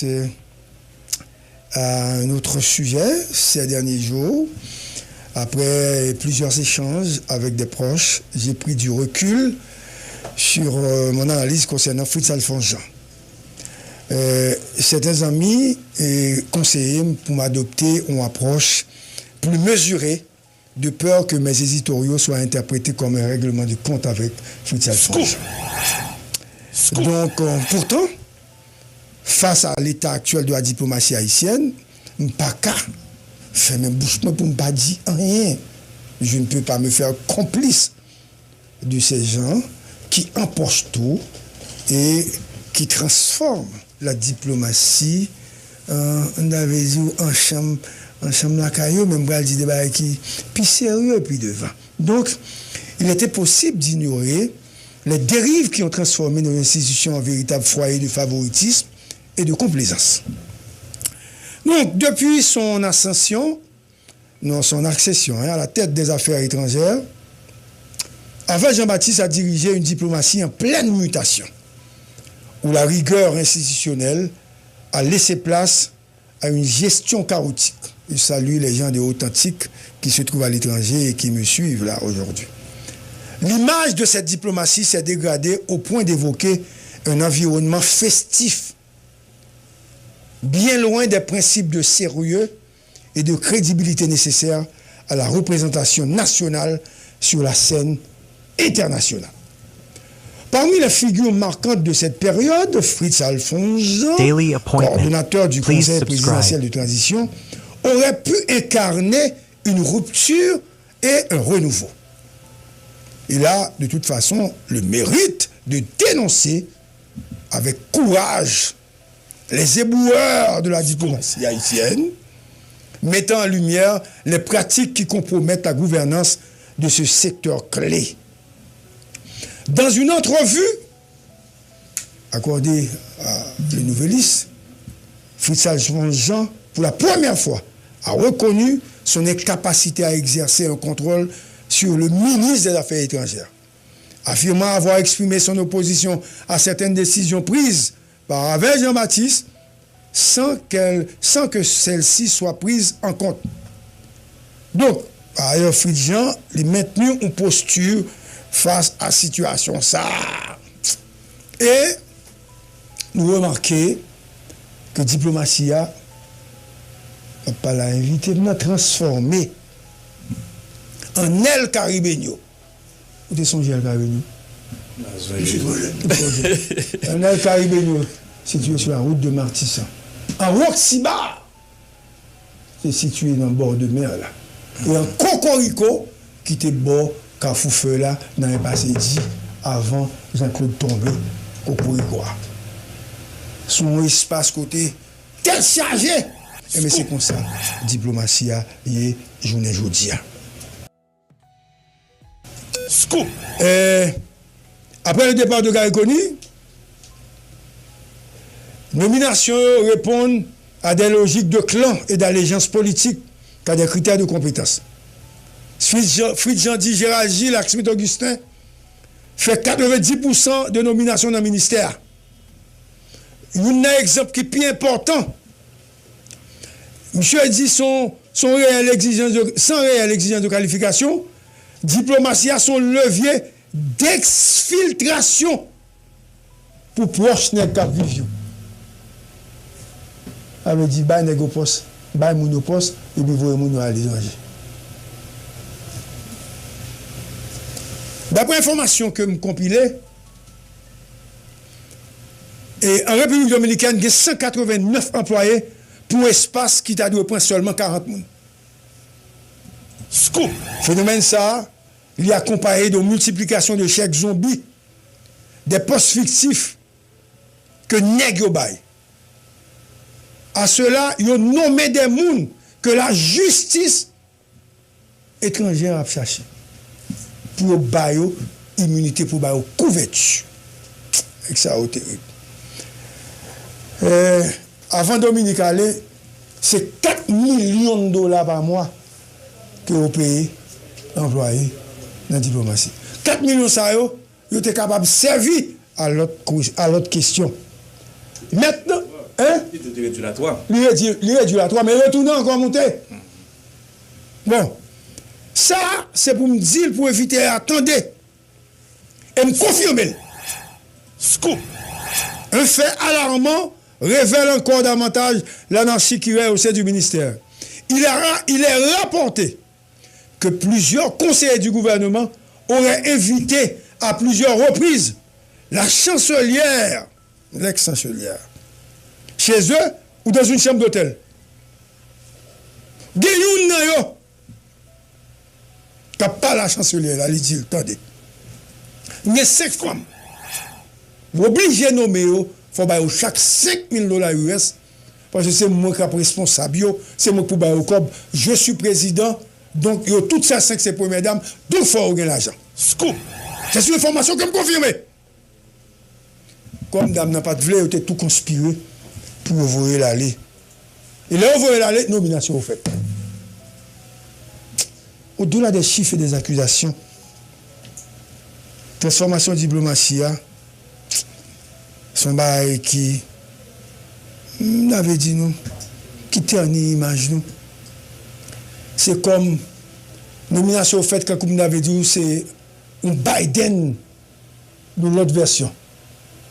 passer à un autre sujet ces derniers jours. Après plusieurs échanges avec des proches, j'ai pris du recul sur mon analyse concernant Fritz-Alphonse Jean. Certains amis conseillé pour m'adopter une approche plus mesurée, de peur que mes éditoriaux soient interprétés comme un règlement de compte avec Fritz-Alphonse Jean. Donc, pourtant, face à l'état actuel de la diplomatie haïtienne, je ne peux pas faire mes bouches pour ne pas dire rien. Je ne peux pas me faire complice de ces gens qui empochent tout et qui transforment la diplomatie en chambre la caillou, même pour dire des choses qui plus sérieux et plus devant. Donc, il était possible d'ignorer les dérives qui ont transformé nos institutions en véritable foyer de favoritisme et de complaisance. Donc, depuis son accession à la tête des affaires étrangères, Avel Jean-Baptiste a dirigé une diplomatie en pleine mutation, où la rigueur institutionnelle a laissé place à une gestion chaotique. Je salue les gens de Authentique qui se trouvent à l'étranger et qui me suivent là aujourd'hui. L'image de cette diplomatie s'est dégradée au point d'évoquer un environnement festif, bien loin des principes de sérieux et de crédibilité nécessaires à la représentation nationale sur la scène internationale. Parmi les figures marquantes de cette période, Fritz-Alphonse Jean, coordonnateur du Conseil présidentiel de transition, aurait pu incarner une rupture et un renouveau. Il a de toute façon le mérite de dénoncer avec courage les éboueurs de la diplomatie haïtienne, mettant en lumière les pratiques qui compromettent la gouvernance de ce secteur clé. Dans une entrevue accordée à Le Nouvelliste, Fritz-Alphonse Jean, pour la première fois, a reconnu son incapacité à exercer un contrôle sur le ministre des Affaires étrangères, affirmant avoir exprimé son opposition à certaines décisions prises par Avel Jean-Baptiste sans que celles-ci soient prises en compte. Donc, par ailleurs, Fritz Jean a maintenu une posture face à la situation. Ça. Et nous remarquons que la diplomatie a pas la invité de nous transformer en El Caribeño. Vous avez songé El Caribeño? Un El Caribeño situé sur la route de Martissan. En Roxibar, c'est situé dans le bord de mer là. Et en Cocorico, qui était bord Carrefour là, dans les passé dit avant Jean-Claude tombé Cocorico. Son espace côté tel chargé. Et mais c'est comme ça, diplomatie a y journée aujourd'hui. Scoop. Après le départ de Gariconi, nominations répondent à des logiques de clan et d'allégeance politique qu'à des critères de compétence. Fritz Jean-Di, Gérald Gilles, Axmit Augustin fait 90% de nominations dans le ministère. Un exemple qui est plus important. Monsieur a dit sans réelle exigence de qualification, diplomatie a son levier d'exfiltration pour proche nèg cap vivre. Avait dit bah nèg au poste, bah moun au poste et puis voyez moun à l'étranger. D'après information que me compilé, et en République dominicaine, il y a 189 employés pour espace qui t'a dû prendre seulement 40 personnes. Scoop. Phénomène ça, il y a comparé de multiplication de chèques zombies, des postes fictifs que nèg yo bay. À cela, ils ont nommé des gens que la justice étrangère a cherché pour bailler immunité, pour bailler couverture. Et ça a été avant Dominique aller, c'est 4 millions de dollars par mois que vous payez employés dans la diplomatie. 4 millions ça vous êtes capable de servir à l'autre question. Maintenant, Hein? Il était réduit à 3. Il réduit à 3, mais retourner encore monter. Bon. Ça, c'est pour me dire, pour éviter, attendez. Et me confirmer. Scoop. Un fait alarmant révèle encore davantage l'anarchie qui est au sein du ministère. Il est rapporté que plusieurs conseillers du gouvernement auraient invité à plusieurs reprises la chancelière, l'ex-chancelière, chez eux ou dans une chambre d'hôtel. Gayoun nan yo, t'as pas la chancelière là, il dit, attendez. Il y a 5 femmes. Vous obligez de nommer, il faut bailler chaque $5,000 US, parce que c'est moi qui suis responsable, c'est moi qui bailler au COB, je suis président, donc toutes ces 5 c'est premières dames, donc il faut gagner l'argent. Scoop. C'est une information que me confirme. Comme dame n'a pas de vle, tout conspiré pour ouvrir l'aller. Et là, ouvrir l'aller, nomination au fait. Au-delà des chiffres et des accusations, transformation diplomatie, son bail qui n'avait dit nous, qui ternit l'image nous. C'est comme nomination au fait, comme vous avez dit, c'est un Biden de l'autre version.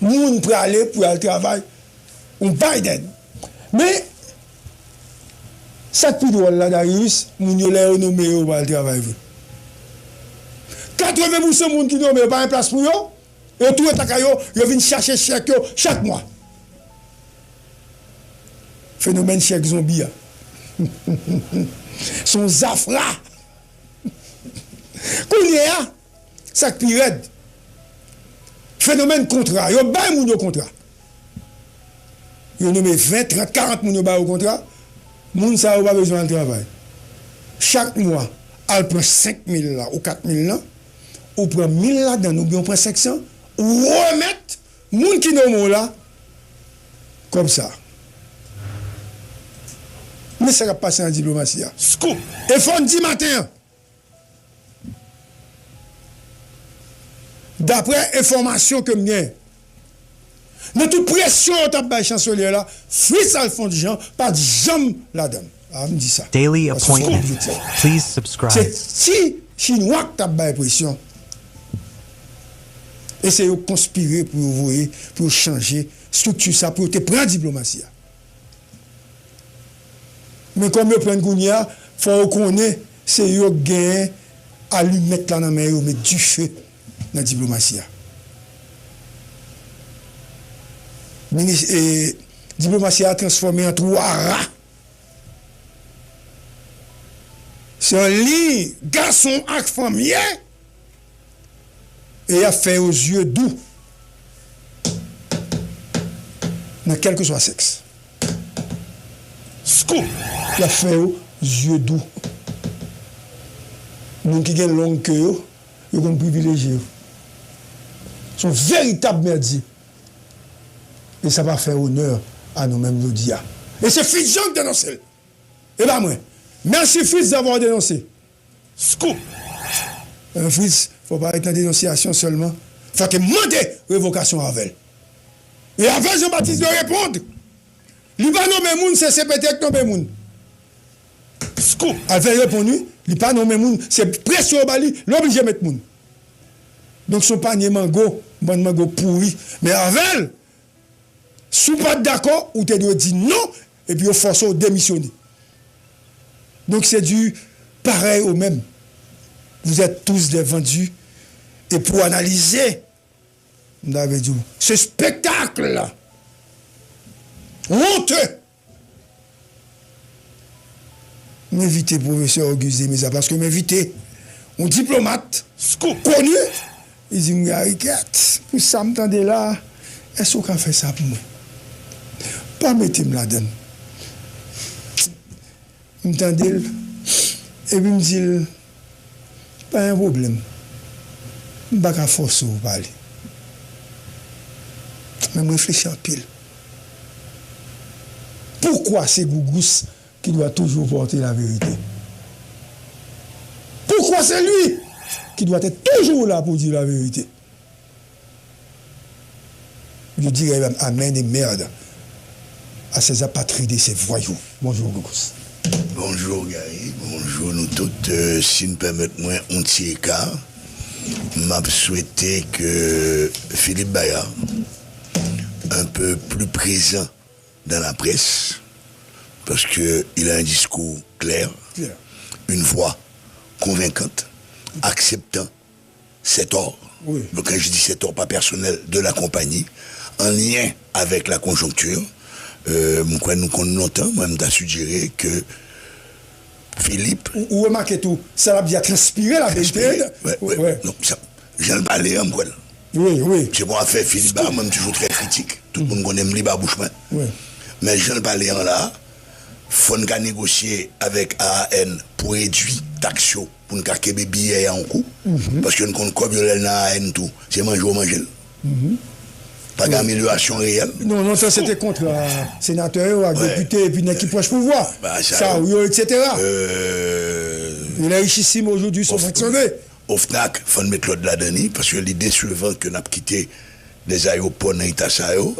Nous pour aller travailler, un Biden. Mais, ça plus drôle là, Darius, nous l'avons nommé pour aller travailler. 80% de gens qui n'ont pas une place pour eux, et tout est à caillou, ils viennent chercher chèque chaque mois. Phénomène chèque zombie. Son zafra. Qu'on y a, ça qui raide. Phénomène contrat. Ils ont baillé mon contrat. Ils ont nommé 20, 30, 40 moun au contrat. Moun ça n'a pas besoin de travail. Chaque mois, elle prend 5 000 là, ou 4 000 là, ou prend 1 000 là, dans nous, on prend 500, ou remettre moun qui nomme là, comme ça. Mais ça va passer en diplomatie. Scoop. Et faut dire matin. D'après information que j'ai, dans toute pression au tabac chancelier là, Fritz Alphonse Jean, pas de jambe là-dedans. Ah, me dit ça. Daily appointment. Please subscribe. C'est si Chinois qui tabac pression. Et c'est conspirer pour vous, pour changer structure ça, pour te prendre diplomatie. Mais comme vous prenez Gounia, il faut connaître, c'est eux qui gagnent à lui mettre là dans la main, mettre du feu dans la diplomatie. La diplomatie a transformé en 3 rats. C'est un lit, garçon avec famille, et il a fait aux yeux doux, dans quel que soit le sexe. Scoop! Il a fait aux yeux doux. Nous qui ont longue queue, ils sont privilégiés. Ils sont véritables merdiers. Et ça va faire honneur à nous-mêmes, nous dire. Et c'est Fritz Jean qui dénonce. Et pas moi. Merci Fritz d'avoir dénoncé. Scoop! Fritz, il ne faut pas être en dénonciation seulement. Il faut qu'il demande révocation à elle. Et avant Jean-Baptiste de répondre, il va nommer moun, c'est peut-être nommer moun. Scoop! Elle va répondre, il pas nommer moun, c'est pression au bali, l'obligé de mettre moun. Donc son panier mango, bon mango pourri. Mais avec, si vous pas d'accord, ou tu dois dire non, et puis vous forcez à démissionner. Donc c'est du pareil au même. Vous êtes tous des vendus. Et pour analyser, ce spectacle-là, honteux, m'inviter professeur Auguste Mesa, parce que m'inviter un diplomate connu, il dit, m'garriquette, pour ça m'tendez là, est-ce qu'on fait ça pour moi? Pas mettre là-dedans. M'tendez, et puis me dit, pas un problème. Je ne vais pas forcer vous parler. Mais je réfléchis en pile. Pourquoi c'est Gougous qui doit toujours porter la vérité? Pourquoi c'est lui qui doit être toujours là pour dire la vérité? Je dirais même amen et merde. à ces apatrides et ces voyous. Bonjour, Gogos. Bonjour, Gary. Bonjour, nous toutes. Si nous permettez-moi un petit écart, m'a souhaité que Philippe Bayard, un peu plus présent dans la presse, parce qu'il a un discours clair, une voix convaincante, acceptant ses torts. Oui. Donc quand je dis ses torts, pas personnels, de la compagnie, en lien avec la conjoncture, nous connaissons longtemps, moi, je suggéré que Philippe... Ou remarquez tout, ça l'a bien transpiré la vérité. Ouais. Donc, ça, j'en parlais en quoi. Oui. C'est bon à faire Philippe Bayard, moi, toujours très critique. Tout le monde connaît libre à bouche-main. Oui. Mais j'en parlais en là, il faut négocier avec AAN pour réduire taxio, pour ne pas que les billets en coup. Parce que nous connaissons quoi dans AAN tout, c'est manger ou manger. Pas d'amélioration réelle. Non, ça c'était contre sénateur, député, et puis qui proche pouvoir. Ça, etc. Les richissimes aujourd'hui sont fonctionnés. Au FNAC, il faut mettre l'autre là-dedans, parce que l'idée suivante que nous avons quitté les aéroports dans l'État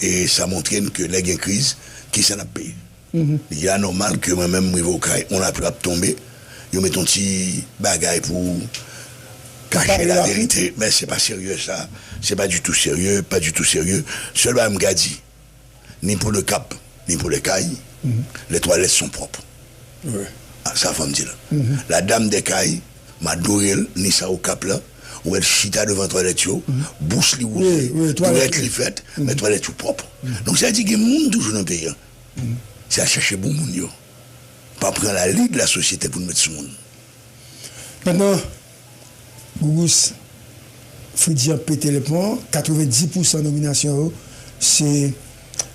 et ça montre que les gens crise, qui s'en a payé. Il est normal que moi-même, on a pu tomber, ils mettent un petit bagage pour cacher la vérité, mais c'est pas sérieux ça, c'est pas du tout sérieux. Seulement, je me dit, ni pour le Cap, ni pour les cailles, les toilettes sont propres. Oui. Ah, ça, faut me dire. La dame des cailles, m'a doré, ni ça au Cap là, où elle chita devant la toilette, bouche li ouverte, toilette li faite, mais toilette propre. Donc ça dit que le monde toujours dans le pays, c'est à chercher bon monde, pas prendre la ligne de la société pour nous mettre sur le monde. Maintenant, Gougous, Fridjian pété le pont, 90% de nomination, c'est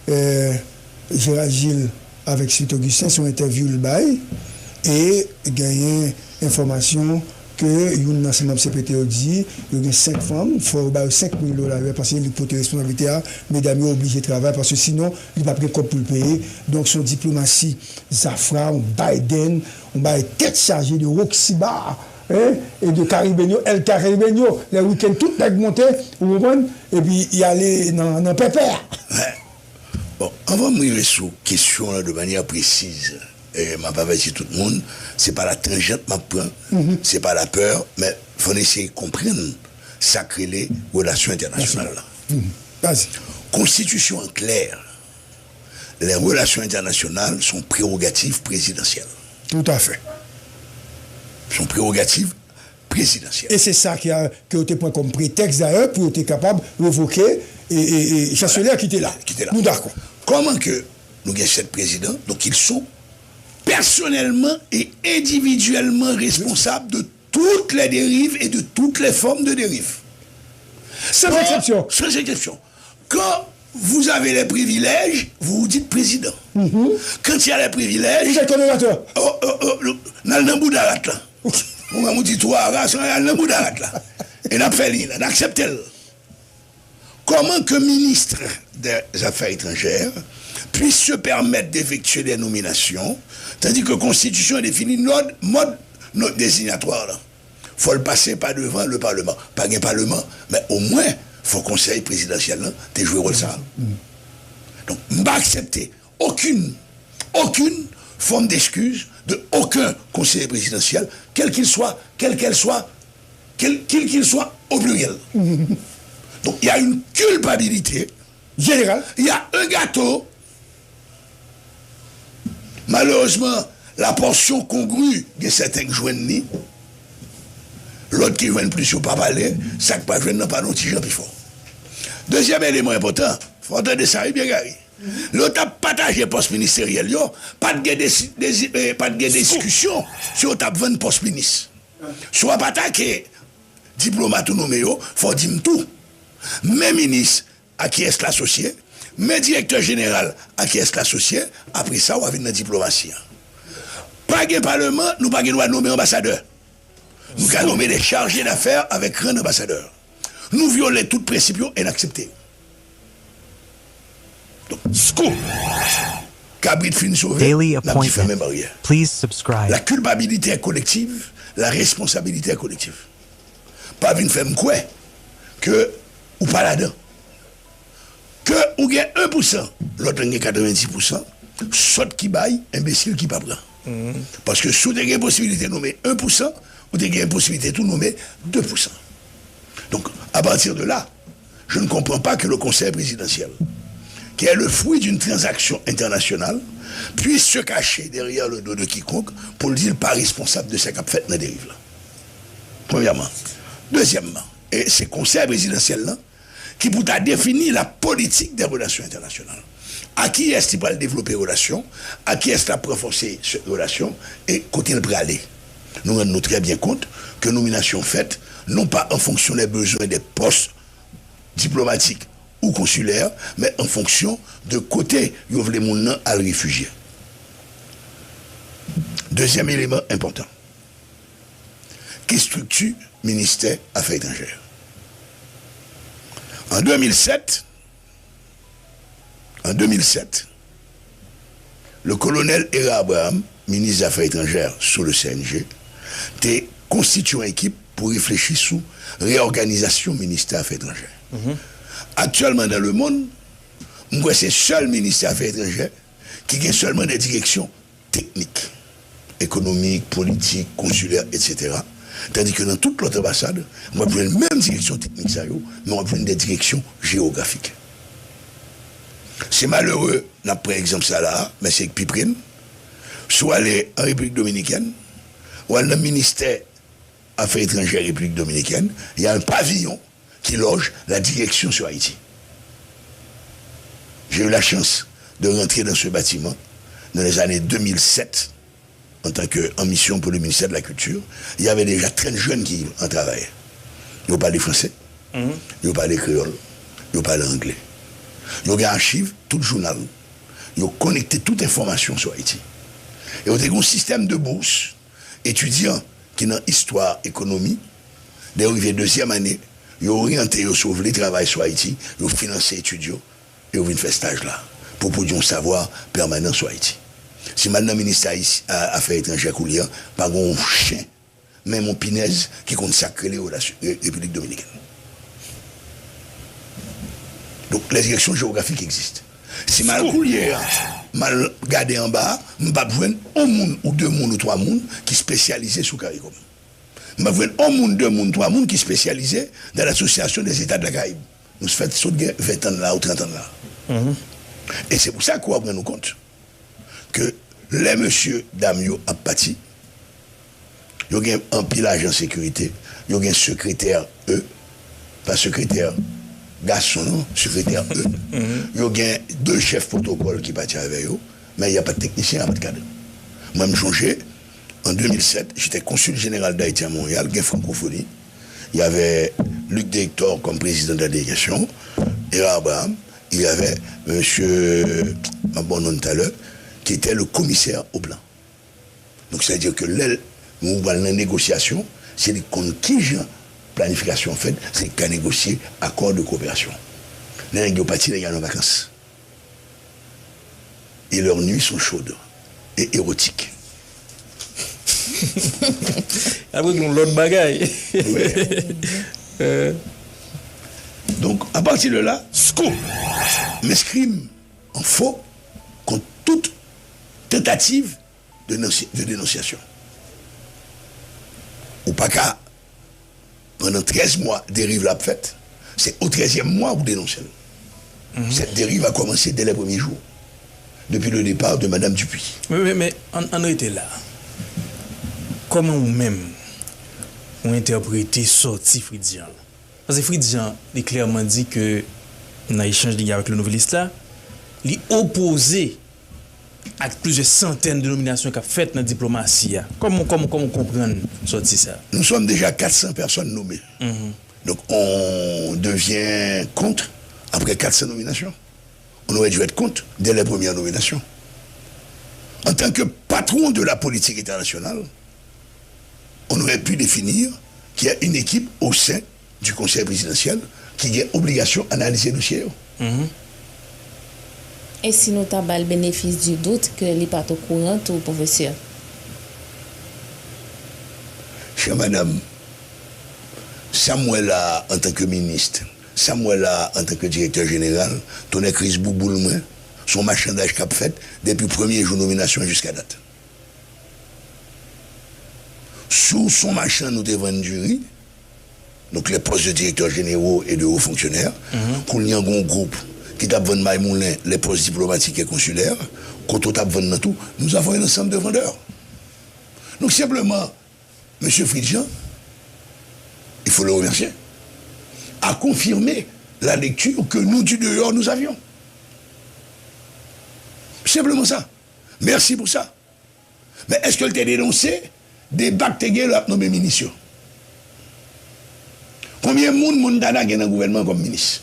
Gérard Gilles avec Suite Augustin, son interview le bail, et gagner information que une dans ce CPT dit il y a 5 femmes, il faut 5 000 $ parce que l'hypothèse responsabilité à mesdames obligés de travailler parce que sinon il n'y a pas de quoi pour le payer. Donc son diplomatie, Zafra, Biden, on va être tête chargée de Roxibar et de Caribenio, El Caribenio, les week-ends toutes les montées, et puis y aller dans pépère. Bon, avant de me sur question là, de manière précise. Et m'a pas dit tout le monde, c'est pas la tangente m'a prend, c'est pas la peur, mais il faut essayer de comprendre sacrer les relations internationales. Vas-y. Constitution en clair, les relations internationales sont prérogatives présidentielles. Tout à fait. Sont prérogatives présidentielles. Et c'est ça qui a été pris comme prétexte d'ailleurs pour être capable de révoquer et Chancelier a quitté là. Nous d'accord. Comment que nous avons 7 présidents, donc ils sont personnellement et individuellement responsable de toutes les dérives et de toutes les formes de dérives. Sans exception. Sans exception. Quand vous avez les privilèges, vous vous dites président. Quand il y a les privilèges... Vous êtes condamnateur. Dans le Boudarat là. On va vous dire 3 races, dans le Boudarat là. Et n'a fait l'île, n'a accepté. Comment que ministre des Affaires étrangères puisse se permettre d'effectuer des nominations, tandis que la Constitution définit notre mode désignatoire. Il faut le passer pas devant le Parlement. Pas un Parlement, mais au moins, il faut que le Conseil présidentiel ait joué rôle ça. Donc, je ne vais pas accepter aucune forme d'excuse de aucun conseiller présidentiel, quel qu'il soit, quel qu'il soit, au pluriel. Donc, il y a une culpabilité générale. Il y a un gâteau. Malheureusement, la portion congrue de certains joignent, l'autre qui joigne plus, il ne pas parler, ça ne pas joindre pas non petit Jean Pifort. Deuxième élément important, il faut entendre ça bien gari. L'autre a partagé poste ministériel, pas de discussion sur le 20 poste ministre. Soit pas attaquer diplomate ou nommé, il faut dire tout. Mes ministres à qui est l'associé, mes directeurs généraux à qui est l'associé, après ça, on va venir dans la diplomatie. Pas de parlement, nous pas de droit de nommer ambassadeur. Nous allons nommer des chargés d'affaires avec un ambassadeur. Nous violons tout principe inaccepté. Donc, scoop. Cabrit fin sauvé. Daily appointment. Please subscribe. La culpabilité est collective, la responsabilité est collective. Pas venir faire quoi que ou pas là-dedans. Que ou gagne 1%, l'autre gagne 90%, saute qui baille, imbécile qui pas prend. Parce que sous des possibilités de nommer 1%, ou des possibilités de tout nommer 2%. Donc, à partir de là, je ne comprends pas que le Conseil présidentiel, qui est le fruit d'une transaction internationale, puisse se cacher derrière le dos de quiconque pour le dire pas responsable de ce qu'a fait dans la dérive. Premièrement. Deuxièmement, et c'est le Conseil présidentiel là, qui pour définir la politique des relations internationales. À qui est-ce qu'il va développer les relations, à qui est-ce qu'il va renforcer ces relations, et côté le aller. Nous rendons très bien compte que nomination faite, non pas en fonction des besoins des postes diplomatiques ou consulaires, mais en fonction de côté où les gens à le réfugier. Deuxième élément important. Qui structure ministère Affaires étrangères? En 2007, le colonel Héra Abraham, ministre des Affaires étrangères sous le CNG, a constitué une équipe pour réfléchir sur réorganisation du ministère des Affaires étrangères. Actuellement dans le monde, c'est le seul ministère des Affaires étrangères qui a seulement des directions techniques, économiques, politiques, consulaires, etc. Tandis que dans toute l'autre ambassade, on va prendre la même direction technique, mais on va prendre des directions géographiques. C'est malheureux, par exemple, ça là, mais c'est Piprine, soit aller en République dominicaine, ou dans le ministère Affaires étrangères République dominicaine, il y a un pavillon qui loge la direction sur Haïti. J'ai eu la chance de rentrer dans ce bâtiment dans les années 2007, en mission pour le ministère de la Culture. Il y avait déjà 30 jeunes qui en travaillaient. Ils parlaient français, ils parlaient créole, ils parlaient anglais. Ils ont archivé tout le journal. Ils ont connecté toute information sur Haïti. Et ils ont un système de bourse étudiants qui dans histoire, économie, d'arriver deuxième année, ils ont orienté sur le travail sur Haïti, ils ont financé les étudiants et ils ont fait stage là pour produire un savoir permanent sur Haïti. Si maintenant le ministère Affaires étrangères Koulia, pas un chien, même un pinaise qui consacre les République dominicaine. Donc les directions géographiques existent. Si mal Koulia, mal regardé en bas, je ne vais pas voir un monde ou deux mondes ou trois mondes qui sont spécialisés sous CARICOM. Je vais voir un monde, deux mondes, trois mondes qui sont spécialisés dans l'association des États de la Caraïbe. Nous faisons 20 ans là ou 30 ans là. Et c'est pour ça qu'on va prendre compte que les messieurs Damio a pâti, il y a un empilage en sécurité, il y a un secrétaire E, pas secrétaire garçon, non, secrétaire E. Il y a 2 chefs protocole qui partent avec eux, mais il n'y a pas de technicien, il n'y a pas de cadre. Moi, je changeais, en 2007, j'étais consul général d'Haïti à Montréal, il y a francophonie. Il y avait Luc Director comme président de la délégation, et Abraham, il y avait monsieur, ma bonne nom tout à l'heure, qui était le commissaire au plan. Donc, c'est-à-dire que nous allons la négociation, c'est contre qui j'ai planification faite, c'est qu'à négocier accord de coopération. Les gens partis, les gens en vacances. Et leurs nuits sont chaudes et érotiques. Après, nous l'autre bagaille. Donc, à partir de là, scoop, m'escrime en faux contre toute tentative de dénonciation. Ou pas qu'à, pendant 13 mois, dérive la fête, c'est au 13e mois où vous dénoncez. Cette dérive a commencé dès les premiers jours, depuis le départ de Mme Dupuis. Mais on était là. Comment vous-même vous interprétez sorti Fridjian? Parce que Fridjian a clairement dit que, dans l'échange avec le noveliste là, il est opposé à plusieurs centaines de nominations qu'il a faites dans la diplomatie. Comment comprendre sorti ça? Nous sommes déjà 400 personnes nommées. Donc on devient contre après 400 nominations. On aurait dû être contre dès les premières nominations. En tant que patron de la politique internationale, on aurait pu définir qu'il y a une équipe au sein du Conseil présidentiel qui a obligation d'analyser le dossier. Et si nous avons le bénéfice du doute que les pas au courant, tout professeur? Chère madame, Samuel en tant que ministre, Samuel en tant que directeur général, ton Chris Bouboul, son marchandage qu'a fait depuis le premier jour de nomination jusqu'à date. Sous son marchand, nous devons vendu riz, donc les postes de directeurs généraux et de hauts fonctionnaires, qu'on y a un groupe qui t'a vendu Maïmoulin, les postes diplomatiques et consulaires, quand on t'a vendu tout, nous avons un ensemble de vendeurs. Donc simplement, M. Fridjian, il faut le remercier, a confirmé la lecture que nous, du dehors, nous avions. Simplement ça. Merci pour ça. Mais est-ce que t'a dénoncé des bactéries à nommer ministre? Combien de monde dans le gouvernement comme ministre?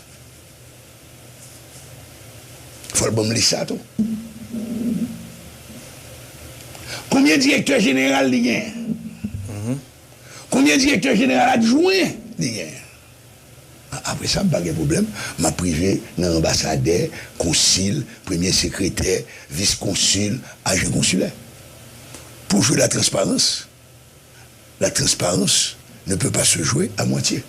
Il faut le bon lire ça tout. Combien de directeurs généraux il y a? Combien de directeurs généraux adjoints il y a? Après ça, pas de problème. Ma privé dans l'ambassadeur, consul, premier secrétaire, vice-consul, agent consulaire. Pour jouer la transparence ne peut pas se jouer à moitié.